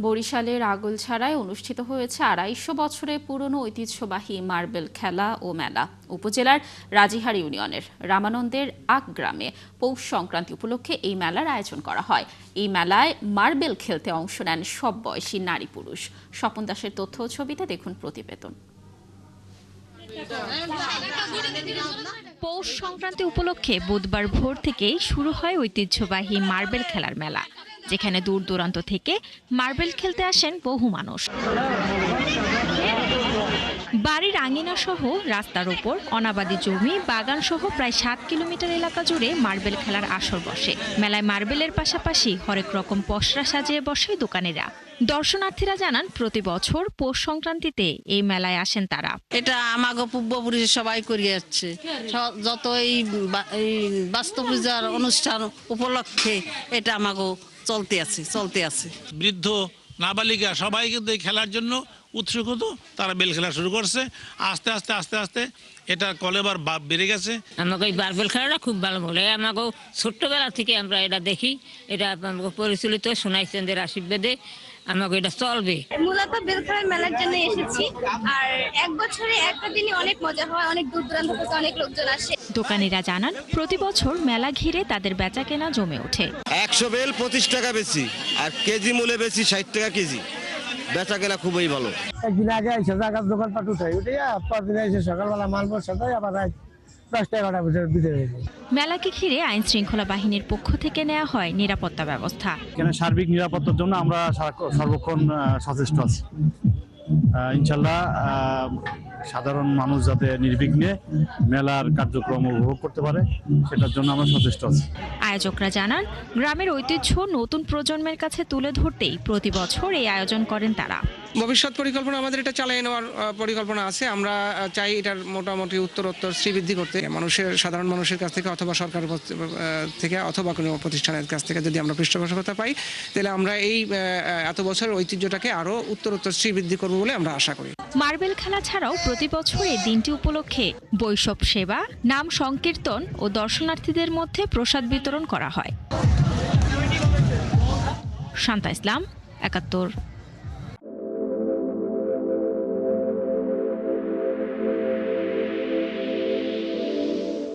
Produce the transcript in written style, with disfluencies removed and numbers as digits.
বরিশালের আগলছাড়ায় অনুষ্ঠিত হয়েছে ২৫০ বছরের পুরনো ঐতিহ্যবাহী মার্বেল খেলা ও মেলা। উপজেলার রাজিহার ইউনিয়নের রামানন্দের আক গ্রামে পৌষ সংক্রান্তি উপলক্ষে এই মেলার আয়োজন করা হয়। এই মেলায় মার্বেল খেলতে অংশ নেন সব বয়সী নারী পুরুষ। স্বপন দাসের তথ্য ও ছবিতে দেখুন প্রতিবেদন। পৌষ সংক্রান্তি উপলক্ষে বুধবার ভোর থেকেই শুরু হয় ঐতিহ্যবাহী মার্বেল খেলার মেলা, যেখানে দূর দূরান্ত থেকে মার্বেল খেলতে আসেন বহু মানুষ। বাড়ির আঙিনা সহ রাস্তার ওপর অনাবাদি জমি, বাগান সহ প্রায় ৭ কিলোমিটার এলাকা জুড়ে মার্বেল খেলার আসর বসে। মেলায় মার্বেলের পাশাপাশি হরেক রকম পসরা সাজিয়ে বসে দোকানেরা। দর্শনার্থীরা জানান, প্রতি বছর পৌষ সংক্রান্তিতে এই মেলায় আসেন তারা। এটা আমাগো পূর্বপুরুষ সবাই করে যাচ্ছে, যত এই বাস্তব পূজার অনুষ্ঠান উপলক্ষে এটা আমাগো চলতে আছে। বৃদ্ধ নাবালিকা সবাই কিন্তু এই খেলার জন্য উৎসুক হতো, তারা বেল খেলা শুরু করছে। আস্তে আস্তে এটা কলেবার বেড়ে গেছে। আমাকে এই মার্বেল খেলাটা খুব ভালো বলে, আমাকে ছোট্টবেলা থেকে আমরা এটা দেখি, এটা আমাকে পরিচালিত সোনাইচন্দ্রের আশীর্বাদে আমাকে এটা চলবে। মূলত বেল খেলার মেলার জন্য এসেছি, আর এক বছরে একটা দিনই অনেক মজা হয়, অনেক দূর দূরান্ত থেকে অনেক লোকজন আসে। দোকানিরা জানান, প্রতি বছর মেলা ঘিরে তাদের বেচা কেনা জমে ওঠে। ১০০ বেল ২৫ টাকা বেশি, আর কেজি মূল্যে বেশি ৬০ টাকা কেজি। বেচা কেনা খুবই ভালো। একদিন আগে এসে জায়গার দোকান পাট উঠাই পরদিন এসে সকালবেলা মাল বসাতে আবার ১০টা ১১টার ভিতরে বিদায় হয়ে যায়। মেলাকে ঘিরে আইন শৃঙ্খলা বাহিনীর পক্ষ থেকে নেওয়া হয় নিরাপত্তা ব্যবস্থা। এখানে সার্বিক নিরাপত্তার জন্য আমরা সর্বক্ষণ সচেষ্ট আছি। ইনশাল্লাহ সাধারণ মানুষ যাতে নির্বিঘ্নে মেলার কার্যক্রম উপভোগ করতে পারে, সেটার জন্য আমরা সচেষ্ট আছি। আয়োজকরা জানান, গ্রামের ঐতিহ্য নতুন প্রজন্মের কাছে তুলে ধরতেই প্রতি বছর এই আয়োজন করেন তারা। ভবিষ্যৎ পরিকল্পনা আমাদের এটা চালিয়ে নেওয়ার পরিকল্পনা আছে। আমরা চাই এটার মোটামুটি উত্তরোত্তর শ্রীবৃদ্ধি করতে। সাধারণ মানুষের কাছ থেকে অথবা সরকার থেকে অথবা কোনো প্রতিষ্ঠানের কাছ থেকে যদি আমরা পৃষ্ঠপোষকতা পাই, তাহলে আমরা এই এত বছরের ঐতিহ্যটাকে আরো উত্তরোত্তর শ্রীবৃদ্ধি করবো বলে আমরা আশা করি। মার্বেল খেলা ছাড়াও প্রতি বছর এই দিনটি উপলক্ষে বৈষ্ণব সেবা, নাম সংকীর্তন ও দর্শনার্থীদের মধ্যে প্রসাদ বিতরণ করা হয়। শান্তা ইসলাম, ৭১।